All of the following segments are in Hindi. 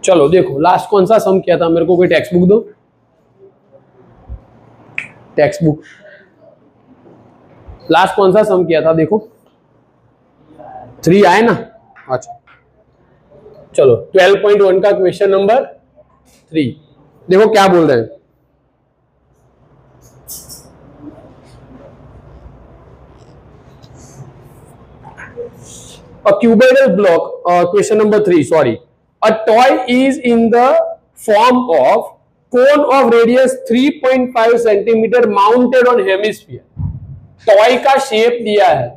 चलो देखो लास्ट कौन सा सम किया था, मेरे को कोई टेक्स्ट बुक दो, टेक्स्ट बुक। लास्ट कौन सा सम किया था देखो, 3 आए ना। अच्छा चलो 12.1 का क्वेश्चन नंबर 3 देखो क्या बोल रहे हैं। A cuboidal block, question number 3, sorry. A toy is in the form of cone of radius 3.5 centimeter mounted on hemisphere. Toy का शेप दिया है,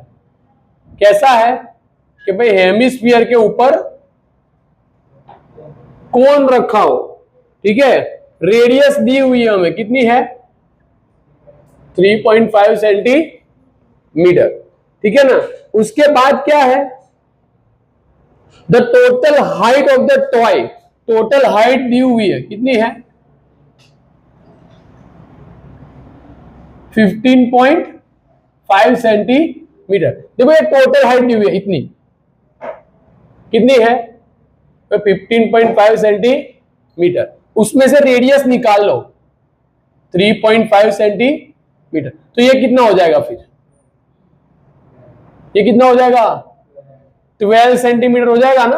कैसा है कि भाई हेमिस्फीयर के ऊपर कोन रखा हो, ठीक है। रेडियस दी हुई है हमें, कितनी है 3.5 सेंटीमीटर, ठीक है ना। उसके बाद क्या है, the total height of the toy, total height दी हुई है कितनी है 15.5 सेंटीमीटर। देखो ये टोटल हाइट दी हुई है इतनी, कितनी है तो 15.5 सेंटीमीटर, उसमें से रेडियस निकाल लो 3.5 सेंटीमीटर, तो ये कितना हो जाएगा फिर, ये कितना हो जाएगा 12 सेंटीमीटर हो जाएगा ना,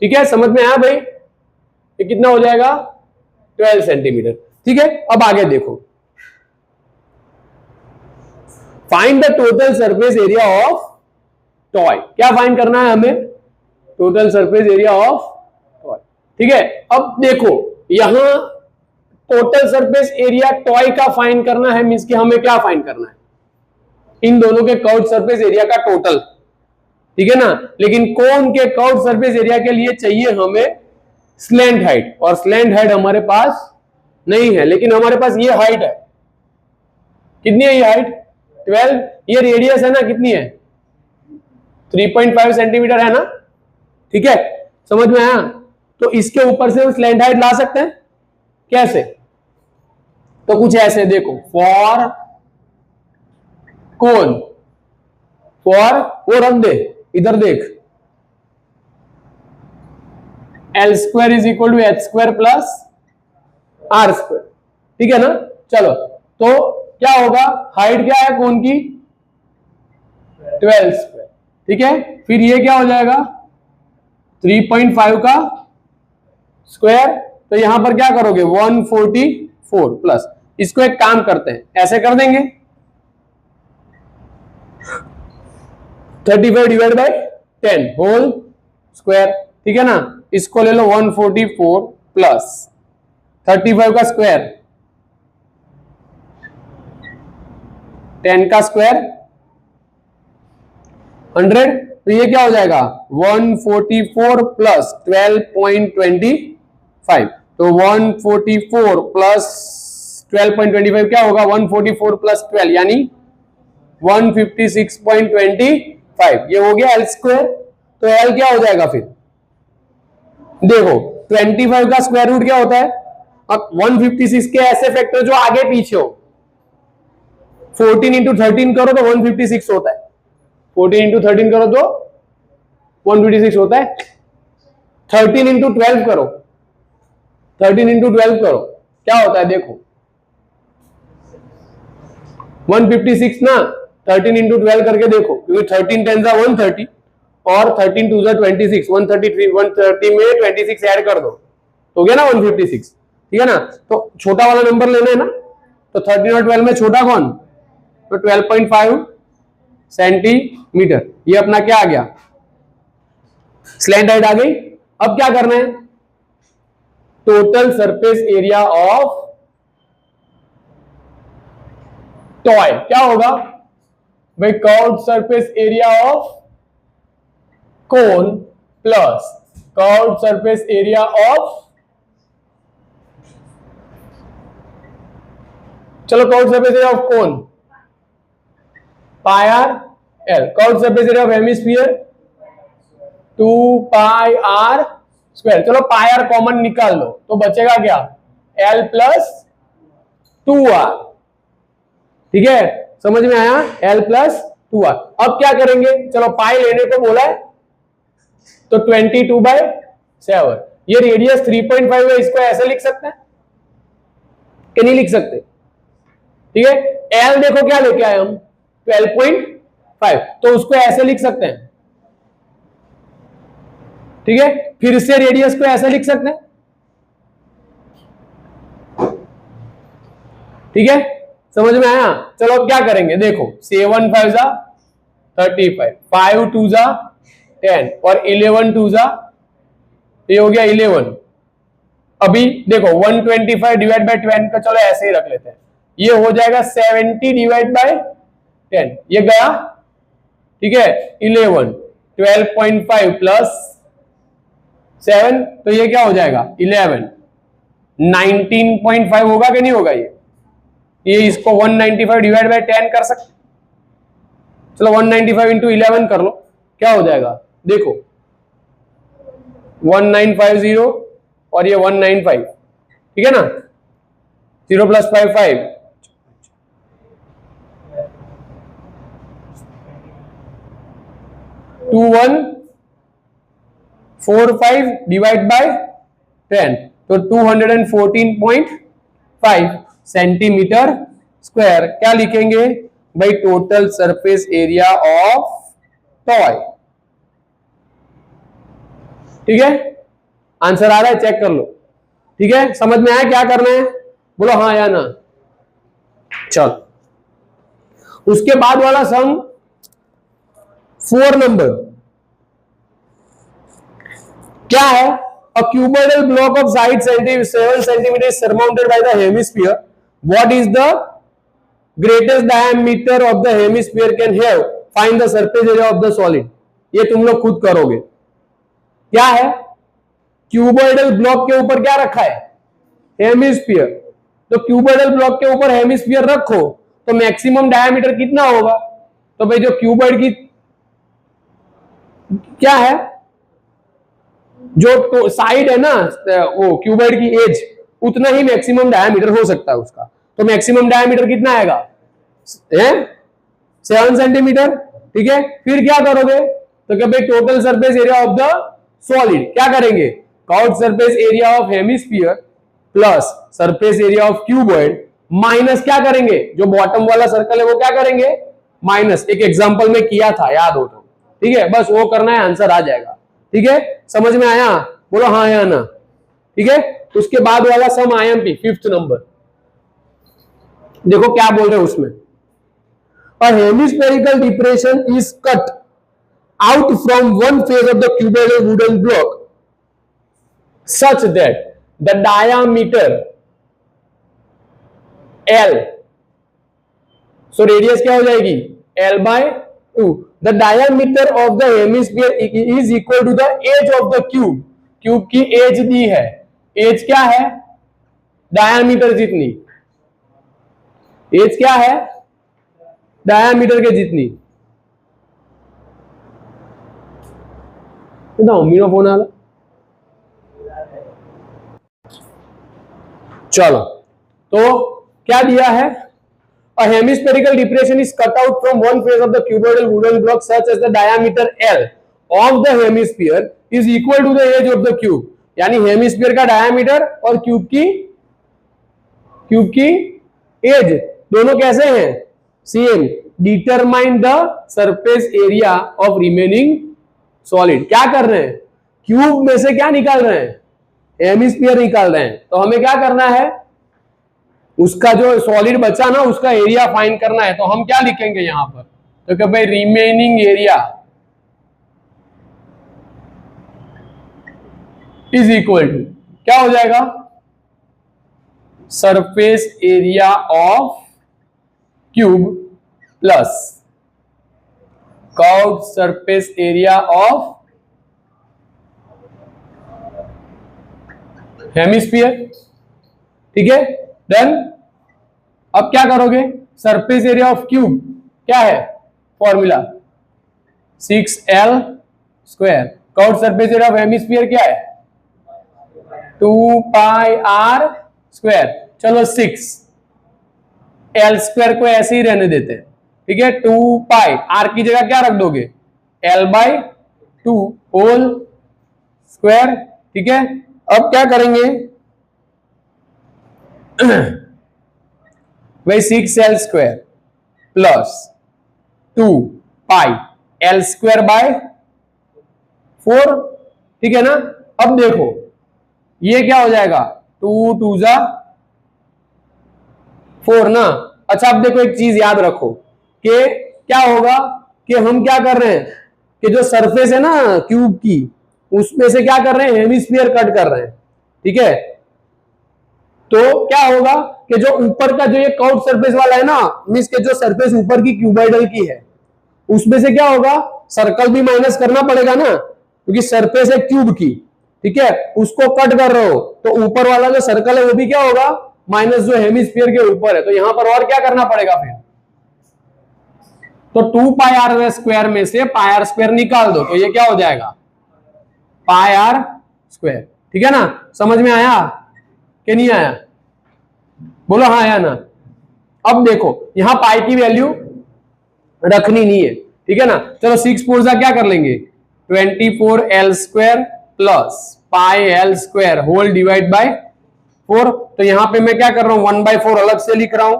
ठीक है। समझ में आया भाई, ये कितना हो जाएगा 12 सेंटीमीटर, ठीक है। अब आगे देखो, find the total surface area of toy. क्या फाइंड करना है हमें, total surface area of toy, ठीक है। अब देखो यहां टोटल सरफेस एरिया टॉय का फाइंड करना है, मींस कि हमें क्या फाइंड करना है, इन दोनों के कर्व्ड सरफेस एरिया का टोटल, ठीक है ना। लेकिन कोन के कर्व्ड सरफेस एरिया के लिए चाहिए हमें स्लैंट हाइट, और स्लैंट हाइट हमारे पास नहीं है, लेकिन हमारे पास ये हाइट है, कितनी है ये हाइट 12, ये रेडियस है ना कितनी है 3.5 सेंटीमीटर है ना, ठीक है। समझ में आया, तो इसके ऊपर से हम स्लैंट हाइट ला सकते हैं, कैसे, तो कुछ ऐसे देखो, फॉर कोन, फॉर वो रख दे इधर देख, L square is equal to H square plus R square, ठीक है ना। चलो तो क्या होगा, हाइट क्या है कोन की 12 स्क्वायर, ठीक है। फिर ये क्या हो जाएगा 3.5 का स्क्वायर, तो यहां पर क्या करोगे 144 प्लस, इसको एक काम करते हैं ऐसे कर देंगे 35 डिवाइड बाय 10 होल स्क्वायर, ठीक है ना। इसको ले लो 144 प्लस 35 का स्क्वायर 10 का स्क्वायर 100, तो ये क्या हो जाएगा 144 प्लस 12.25, तो 144 प्लस 12.25 क्या होगा 144 प्लस 12 यानी 156.25, ये हो गया एल स्क्वायर। तो एल क्या हो जाएगा फिर देखो 25 का स्क्वायर रूट क्या होता है, अब 156 के ऐसे फैक्टर जो आगे पीछे हो, 14 इंटू 13 करो तो 156 होता है, 14 इंटू 13 करो तो 156 होता है, 13 इंटू 12 करो, 13 इंटू 12 करो क्या होता है देखो 156 ना, 13 इंटू 12 करके देखो, क्योंकि 13 10 जा 130 और 13 2 जा 26, 133, 130 में 26 ऐड कर दो तो हो गया ना 156, ठीक है ना। तो छोटा वाला नंबर लेना है ना, तो 13 और 12 में छोटा कौन, तो 12.5 सेंटीमीटर, ये अपना क्या आ गया स्लैंट हाइट आ गई। अब क्या करना है, total surface area of toy क्या होगा भाई, curved surface area of cone plus curved surface area of, चलो curved surface area of cone pi r l, curved surface area of hemisphere 2 pi are square, चलो पाई आर कॉमन निकाल लो तो बचेगा क्या एल प्लस 2r, ठीक है। समझ में आया, L प्लस 2r। अब क्या करेंगे, चलो पाई लेने को बोला है तो 22/7, ये रेडियस 3.5 है, इसको ऐसे लिख सकते हैं कि नहीं लिख सकते? ठीक है, एल देखो क्या लेके आए हम 12.5, तो उसको ऐसे लिख सकते हैं। ठीक है, फिर से रेडियस को ऐसे लिख सकते हैं। ठीक है, समझ में आया? चलो अब क्या करेंगे, देखो 7 5 जा 35, 5 2 जा 10 और 11 2 जा, ये हो गया 11। अभी देखो 125 डिवाइड बाय 10 का चलो ऐसे ही रख लेते हैं, ये हो जाएगा 70 डिवाइड बाय 10, ये गया। ठीक है, 11 12.5 प्लस 7, तो ये क्या हो जाएगा 11, 19.5 होगा कि नहीं होगा? ये इसको 195 डिवाइड बाय 10 कर सकते, चलो 195 इंटू 11 कर लो, क्या हो जाएगा देखो 1950 और ये 195, ठीक है ना, 0 प्लस 5 5, 2145 डिवाइड बाय 10, तो 214.5 सेंटीमीटर स्क्वायर। क्या लिखेंगे भाई? Total surface area of toy. ठीक है, आंसर आ रहा है, चेक कर लो। ठीक है, समझ में आया क्या करना है? बोलो हाँ या ना। चलो, उसके बाद वाला सम 4 नंबर क्या है? A cuboidal block of side 7 cm is surmounted by the hemisphere. What is the greatest diameter of the hemisphere can have? Find the surface area of the solid. ये तुम लोग खुद करोगे। क्या है? क्यूबोइडल ब्लॉक के ऊपर क्या रखा है? हेमिस्फीयर। तो क्यूबोइडल ब्लॉक के ऊपर हेमिस्फीयर रखो तो मैक्सिमम डायमीटर कितना होगा? तो भाई जो क्यूबॉइड की क्या है, जो तो साइड है ना वो क्यूबॉइड की एज, उतना ही मैक्सिमम डायमीटर हो सकता है उसका। तो मैक्सिमम डायमीटर कितना आएगा? 7 सेंटीमीटर। ठीक है, फिर क्या करोगे? तो क्या भाई total surface area of the solid क्या करेंगे? Count surface area of hemisphere plus surface area of cuboid minus क्या करेंगे? जो बॉटम वाला सर्कल है वो क्या करेंगे? माइनस। एक एग्जांपल में किया था, याद हो तो। ठीक है, बस वो करना है, आंसर आ जाएगा। ठीक है, समझ में आया? बोलो हाँ या ना। ठीक है, उसके बाद वाला सम आईएमपी 5th नंबर, देखो क्या बोल रहे हैं उसमें। A hemispherical depression is cut out from one face of the cuboidal wooden block such that the diameter L, so radius क्या हो जाएगी? L by 2. The diameter of the hemisphere is equal to the edge of the cube. Cube की एज दी है, एज क्या है? डायामीटर जितनी। एज क्या है? डायामीटर के जितनी। मम्मी का फोन आ रहा। चलो, तो क्या दिया है? A hemispherical depression is cut out from one face of the cuboidal wooden block such as the diameter L of the hemisphere is equal to the edge of the cube. यानी हेमिस्फीयर का डायमीटर और क्यूब की एज दोनों कैसे हैं? Same. Determine the surface area of remaining solid. क्या कर रहे हैं? क्यूब में से क्या निकाल रहे हैं? हेमिस्फीयर निकाल रहे हैं। तो हमें क्या करना है? उसका जो सॉलिड बचा ना, उसका एरिया फाइंड करना है। तो हम क्या लिखेंगे यहां पर? तो क्या भाई remaining area is equal to क्या हो जाएगा? Surface area of cube plus curved surface area of hemisphere. ठीक है, डन। अब क्या करोगे? सरफेस एरिया ऑफ क्यूब क्या है? Formula 6L square. Curved surface area of hemisphere क्या है? 2πr square. चलो 6L स्क्वायर को ऐसे ही रहने देते हैं। ठीक है, 2π, r की जगह क्या रख दोगे? L by 2 whole square. ठीक है, अब क्या करेंगे भाई 6l² प्लस 2πl² 4, ठीक है ना। अब देखो ये क्या हो जाएगा 2×2 = 4 ना। अच्छा अब देखो एक चीज याद रखो कि क्या होगा कि हम क्या कर रहे हैं कि जो सरफेस है ना क्यूब की, उसमें से क्या कर रहे हैं हेमिस्फीयर कट कर रहे हैं, ठीक है। तो क्या होगा कि जो ऊपर का जो ये कर्व सरफेस वाला है ना, मींस के जो सरफेस ऊपर की क्यूबॉइडल की है, उसमें से क्या होगा सर्कल भी माइनस करना पड़ेगा ना, क्योंकि सरफेस है क्यूब की, ठीक है, उसको कट कर रहे हो तो ऊपर वाला जो सर्कल है वो भी क्या होगा माइनस जो हेमिस्फीयर के ऊपर है। तो यहां पर और क्या करना पड़ेगा फिर, तो 2πr² में से πr² निकाल दो, तो ये क्या हो जाएगा πr², ठीक है ना। समझ में आया कि नहीं आया, बोलो हाँ आया ना। अब देखो यहां पाई की वैल्यू रखनी नहीं है, ठीक है ना। चलो 6×4 क्या कर लेंगे 24l² plus πl² whole divide by 4। तो यहां पे मैं क्या कर रहा हूं 1/4 अलग से लिख रहा हूं,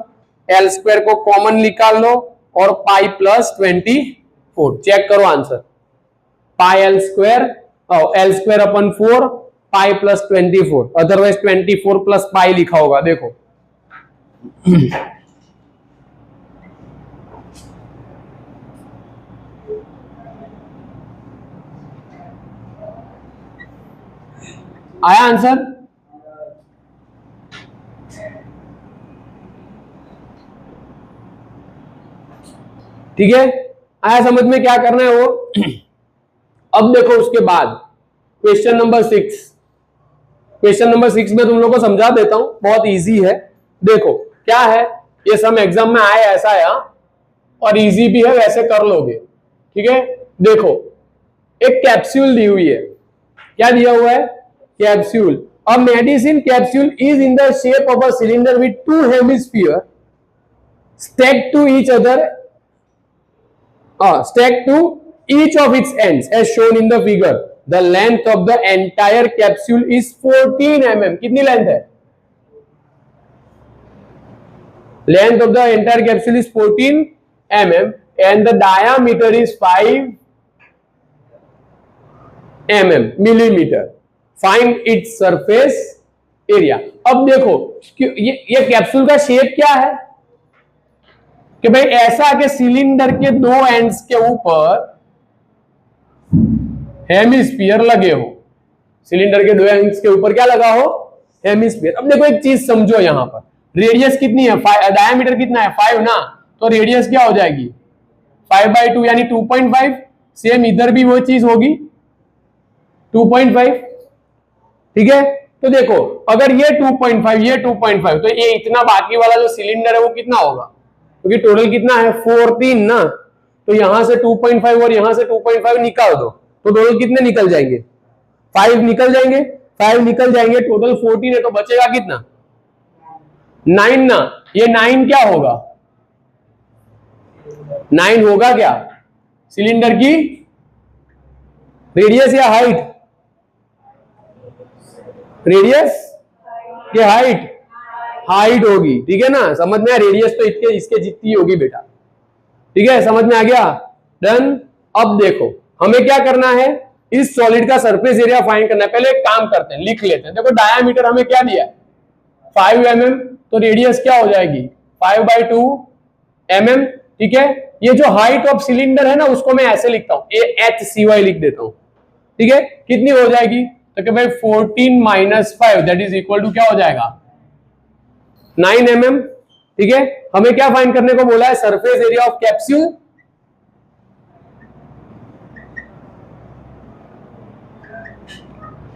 l² को कॉमन निकाल लो और पाई प्लस 24, चेक करो answer l²/4 pi plus 24, otherwise 24 plus pi लिखा होगा, देखो आया आंसर। ठीक है, आया समझ में क्या करना है वो। अब देखो उसके बाद क्वेश्चन नंबर 6, क्वेश्चन नंबर 6 में तुम लोग को समझा देता हूं, बहुत इजी है। देखो क्या है, ये सम एग्जाम में आए ऐसा है और इजी भी है, वैसे कर लोगे, ठीक है। देखो एक कैप्सूल दी हुई है, क्या दिया हुआ है capsule. A medicine capsule is in the shape of a cylinder with 2 hemisphere stacked to each other, stacked to each of its ends as shown in the figure. The length of the entire capsule is 14 mm. कितनी लेंथ है, length of the entire capsule is 14 mm and the diameter is 5 mm millimeter. Find its surface area. अब देखो ये कैप्सूल का शेप क्या है कि भाई ऐसा कि सिलेंडर के 2 एंड्स के ऊपर हेमिस्फीयर लगे हो, सिलेंडर के 2 एंड्स के ऊपर क्या लगा हो हेमिस्फीयर। अब देखो एक चीज समझो, यहां पर रेडियस कितनी है, डायमीटर कितना है 5 ना, तो रेडियस क्या हो जाएगी 5/2 यानी 2.5। सेम इधर भी वो चीज होगी 2.5, ठीक है। तो देखो अगर ये 2.5 ये 2.5, तो ये इतना बाकी वाला जो सिलेंडर है वो कितना होगा, क्योंकि टोटल कितना है 14 ना, तो यहां से 2.5 और यहां से 2.5 निकाल दो, तो टोटल कितने निकल जाएंगे 5 निकल जाएंगे, 5 निकल जाएंगे, टोटल 14 है, तो बचेगा कितना 9 ना। ये 9 क्या होगा 9 होगा क्या सिलेंडर की रेडियस या हाइट, रेडियस या हाइट, हाइट होगी, ठीक है ना। समझ में आया, रेडियस तो इसके जितनी होगी बेटा, ठीक है, समझ में आ गया, डन। अब देखो हमें क्या करना है, इस सॉलिड का सरफेस एरिया फाइंड करना है। पहले एक काम करते हैं, लिख लेते हैं। देखो डायामीटर हमें क्या दिया है 5 mm, तो रेडियस क्या हो जाएगी 5/2 mm, ठीक है। ये जो हाइट ऑफ सिलेंडर है ना उसको मैं ऐसे लिखता हूं, HCY लिख देता हूं, ठीक है। कितनी हो जाएगी, तो कि भाई 14 - 5 दैट इज इक्वल टू क्या हो जाएगा 9 mm, ठीक है। हमें क्या फाइंड करने को बोला है सरफेस एरिया ऑफ कैप्सूल।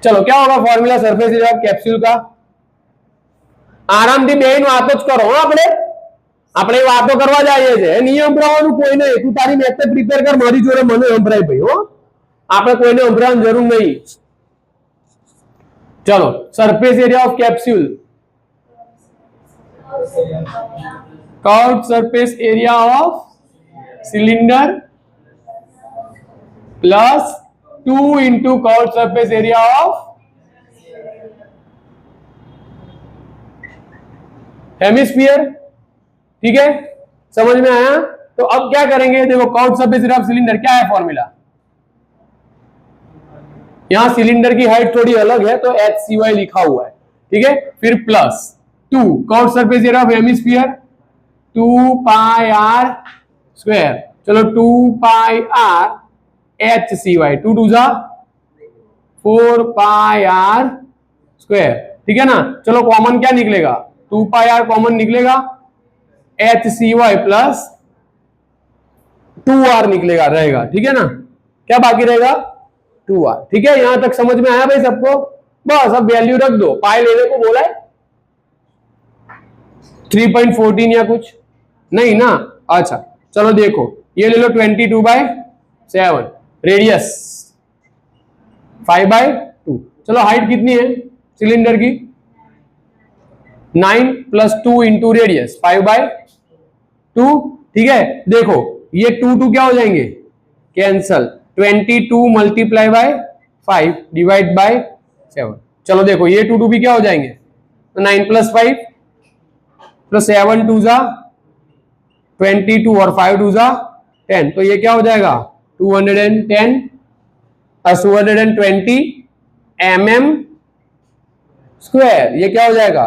चलो क्या होगा formula surface area of capsule का, આરામથી બેન વાતો જ કરો, આપણે વાતો કરવા જઈએ છે, નહીં સંભળાવવાનું કોઈ નહીં, તું તારી મેથડ પ્રિપેર કર, મારી જોડે મને સંભળાય ભાઈ, હો આપણે કોઈને સંભળાવવાની જરૂર નહીં। चलो surface area of capsule, curved surface area of cylinder plus 2 into curved surface area of hemisphere, ठीक है, समझ में आया। तो अब क्या करेंगे, देखो curved surface area of cylinder क्या है फॉर्मूला, यहां सिलेंडर की हाइट थोड़ी अलग है तो HCy लिखा हुआ है, ठीक है, फिर plus 2 curved surface area of hemisphere 2 pi are square, चलो 2 पाई आर HCy, 2 2 जा 4 पाई आर स्क्वायर, ठीक है ना। चलो कॉमन क्या निकलेगा, 2 पाई आर कॉमन निकलेगा, HCy प्लस 2r निकलेगा, रहेगा, ठीक है ना, क्या बाकी रहेगा 2r, ठीक है। यहां तक समझ में आया भाई सबको, बस अब वैल्यू रख दो, पाई लेने को बोला है 3.14 या कुछ नहीं ना, अच्छा चलो देखो ये ले लो 22/7, रेडियस 5/2, चलो हाइट कितनी है सिलेंडर की 9 + 2 इंटू रेडियस 5/2, ठीक है। देखो ये 2 2 क्या हो जाएंगे कैंसल, 22 × 5 डिवाइड बाय 7, चलो देखो ये 2 2 भी क्या हो जाएंगे, तो 9 + 5 + 7 2 जा 22 और 5 2 जा 10, तो ये क्या हो जाएगा 210 220 mm स्क्वायर, ये क्या हो जाएगा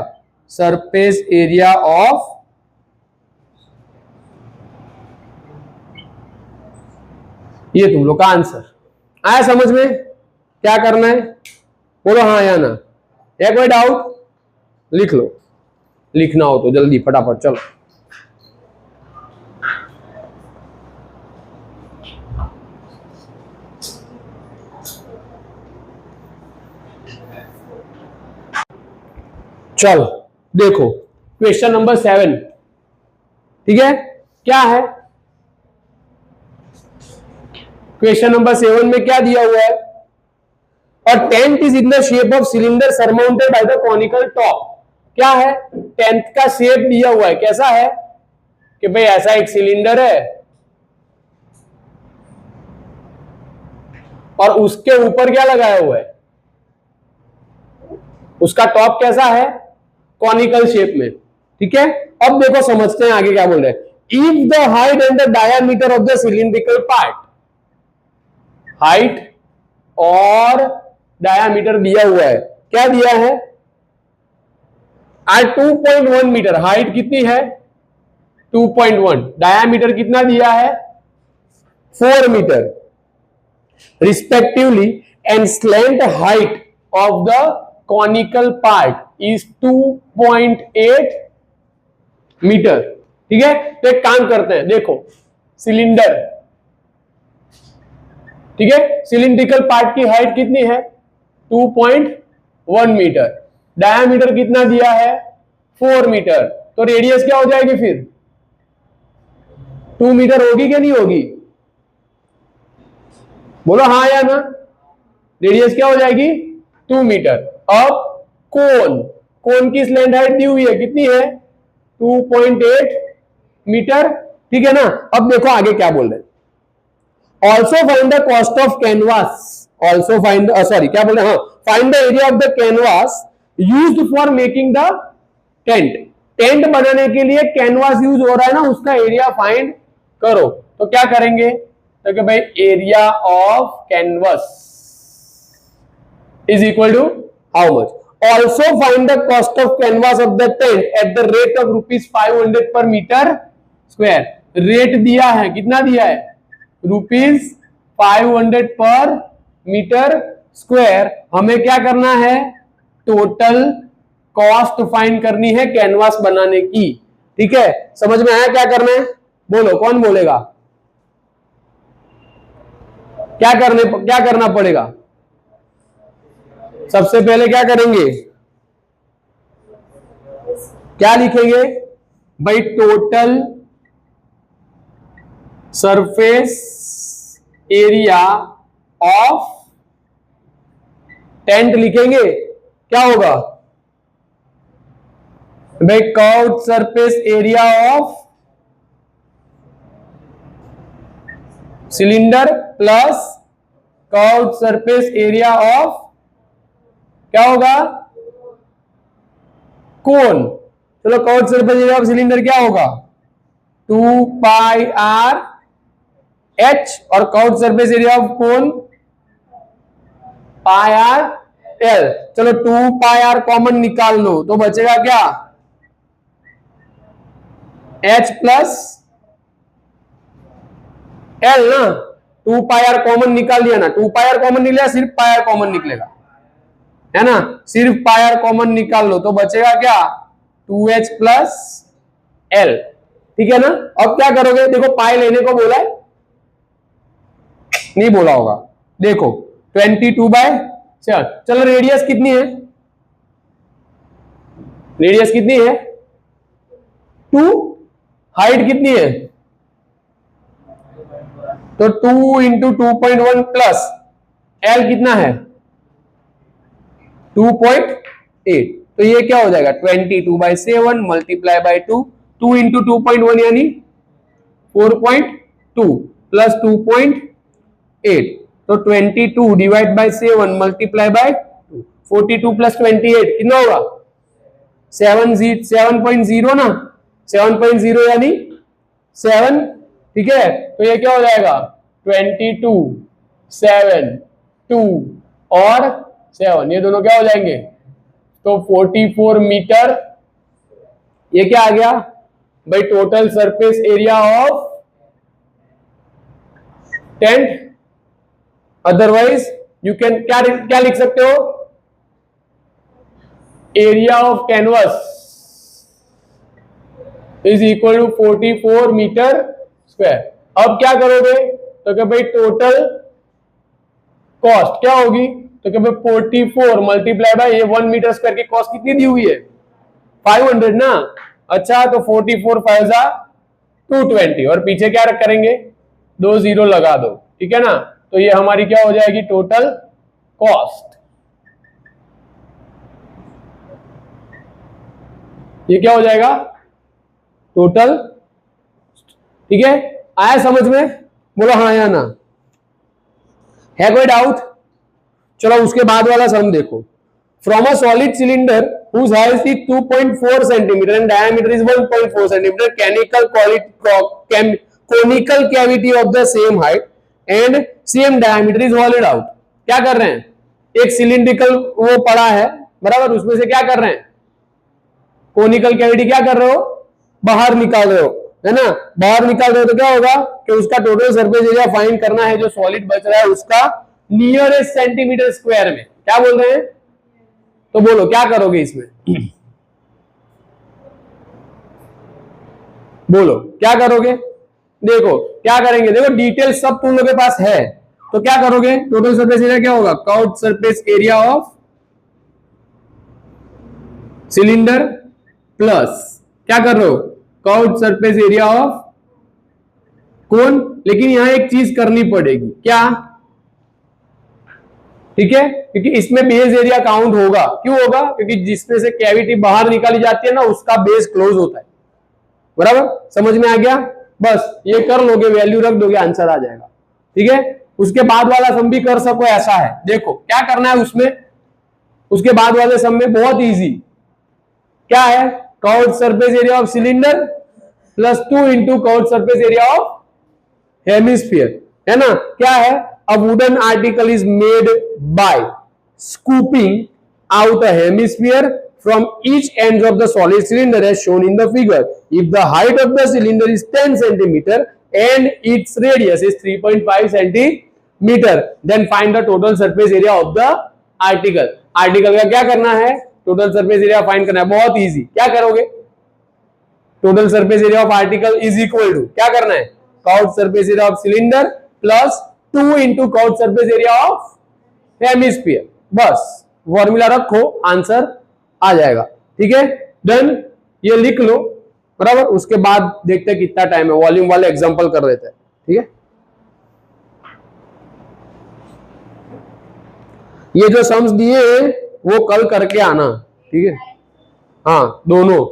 सरफेस एरिया ऑफ ये तुम लोग का आंसर आया समझ में, क्या करना है बोलो हाँ या ना, एक कोई डाउट लिख लो, लिखना हो तो जल्दी फटाफट चलो। चलो देखो क्वेश्चन नंबर 7, ठीक है, क्या है क्वेश्चन नंबर 7 में क्या दिया हुआ है, और tent is in the shape of cylinder surmounted by the conical top, क्या है टेंट का शेप दिया हुआ है, कैसा है कि भाई ऐसा एक सिलेंडर है और उसके ऊपर क्या लगाया हुआ है, उसका टॉप कैसा है कॉनिकल शेप में, ठीक है। अब देखो समझते हैं आगे क्या बोल रहे हैं, if the height and the diameter of the cylindrical part, height और डायमीटर दिया हुआ है, क्या दिया है आज 2.1 मीटर, हाइट कितनी है 2.1, डायमीटर कितना दिया है 4 metre respectively, and slant height of the conical part is 2.8 metre, ठीक है। तो एक काम करते हैं, देखो सिलेंडर, ठीक है, सिलिंड्रिकल पार्ट की हाइट कितनी है 2.1 मीटर, डायमीटर कितना दिया है 4 मीटर, तो रेडियस क्या हो जाएगी फिर 2 मीटर होगी क्या नहीं होगी, बोलो हाँ या ना, रेडियस क्या हो जाएगी 2 मीटर। अब कोन की स्लैंट हाइट दी हुई है कितनी है 2.8 मीटर, ठीक है ना। अब देखो आगे क्या बोल रहे हैं, also find the cost of canvas, also find sorry क्या बोल रहे हैं, find the area of the canvas used for making the tent, tent बनाने के लिए कैनवास यूज हो रहा है ना, उसका एरिया फाइंड करो, तो क्या करेंगे, तो कि भाई area of canvas is equal to how much, also find the cost of canvas of the tent at the rate of ₹500 per metre square, rate दिया है कितना दिया है ₹500 पर मीटर स्क्वायर, हमें क्या करना है टोटल कॉस्ट फाइंड करनी है कैनवास बनाने की, ठीक है। समझ में आया क्या करना है, बोलो कौन बोलेगा, क्या करना पड़ेगा, सबसे पहले क्या करेंगे, क्या लिखेंगे भाई total surface area of tent लिखेंगे, क्या होगा भाई curved surface area of cylinder plus curved surface area of क्या होगा कोन, चलो curved surface area of cylinder क्या होगा 2 पाई आर एच और curved surface area of cone pi r L. चलो 2 पाई आर कॉमन निकाल लो तो बचेगा क्या एच प्लस एल ना। 2 पाई आर कॉमन निकाल दिया ना, 2 पाई आर कॉमन निकलेगा, सिर्फ पाई आर कॉमन निकलेगा, है ना। सिर्फ पाई आर कॉमन निकाल लो तो बचेगा क्या 2h प्लस एल। ठीक है ना। अब क्या करोगे, देखो पाई लेने को बोला है, नहीं बोला होगा, देखो 22/7। चलो रेडियस कितनी है, रेडियस कितनी है 2, हाइट कितनी है तो 2 इंटू 2.1 प्लस एल कितना है 2.8। तो ये क्या हो जाएगा 22/7 मल्टीप्लाई बाय 2, 2 इंटू 2.1 यानी 4.2 प्लस 2.8 तो 22 divide by 7 multiply by 2, 42 plus 28 कितना होगा 7.0 ना, 7.0 यानी 7। ठीक है, तो ये क्या हो जाएगा 22 7 2 और 7, ये दोनों क्या हो जाएंगे तो 44 मीटर। ये क्या आ गया भाई total surface area of tent. Otherwise you can क्या लिख सकते हो area of canvas is equal to 44 metre square. अब क्या करोगे तो क्या भाई टोटल कॉस्ट क्या होगी तो क्या भाई 44 मल्टीप्लाई बाय ये 1 मीटर स्क्वायर की कॉस्ट कितनी दी हुई है 500 ना। अच्छा तो 44 5 220 और पीछे क्या करेंगे 2 0 लगा दो। ठीक है ना, तो ये हमारी क्या हो जाएगी टोटल कॉस्ट। ये क्या हो जाएगा टोटल। ठीक है, आया समझ में, बोलो हाँ या ना, है कोई डाउट। चलो उसके बाद वाला सम देखो। From a solid cylinder whose height is 2.4 centimeter and diameter is 1.4 centimeter, conical cavity of the same height and same diameter is hollowed out। क्या कर रहे हैं, एक सिलिंड्रिकल वो पड़ा है बराबर, उसमें से क्या कर रहे हैं कोनिकल कैविटी क्या कर रहे हो बाहर निकाल रहे हो, है ना। बाहर निकाल रहे हो तो क्या होगा कि उसका टोटल सरफेस एरिया फाइंड करना है जो सॉलिड बच रहा है उसका नियरेस्ट सेंटीमीटर स्क्वायर में। क्या बोल रहे हैं, तो बोलो क्या करोगे इसमें बोलो क्या करोगे। देखो क्या करेंगे, देखो डिटेल सब तुम लोगों के पास है, तो क्या करोगे टोटल सरफेस एरिया क्या होगा curved surface area of cylinder plus क्या कर रहे हो कर्व्ड सरफेस एरिया ऑफ कोन। लेकिन यहां एक चीज करनी पड़ेगी क्या, ठीक है, क्योंकि इसमें बेस एरिया काउंट होगा। क्यों होगा, क्योंकि जिसमें से कैविटी बाहर निकाली जाती है ना उसका बेस क्लोज होता है। बराबर, समझ में आ गया। बस ये कर लोगे, वैल्यू रख दोगे, आंसर आ जाएगा। ठीक है, उसके बाद वाला सम भी कर सको ऐसा है। देखो क्या करना है उसमें, उसके बाद वाले सम में बहुत इजी क्या है curved surface area of cylinder plus 2 into curved surface area of hemisphere, है ना। क्या है, a wooden article is made by scooping out a hemisphere from each ends of the solid cylinder as shown in the figure. If the height of the cylinder is 10 centimeter and its radius is 3.5 centimeter, then find the total surface area of the article. Article का क्या करना है, टोटल सरफेस एरिया फाइंड करना है। बहुत इजी, क्या करोगे total surface area of article is equal to क्या करना है curved surface area of cylinder plus 2 into curved surface area of hemisphere. बस फॉर्मूला रखो, आंसर आ जाएगा। ठीक है, डन, ये लिख लो बराबर। उसके बाद देखते हैं कितना टाइम है, वॉल्यूम वाले एग्जांपल कर देते हैं। ठीक है, ये जो सम्स दिए वो कल करके आना। ठीक है, हाँ दोनों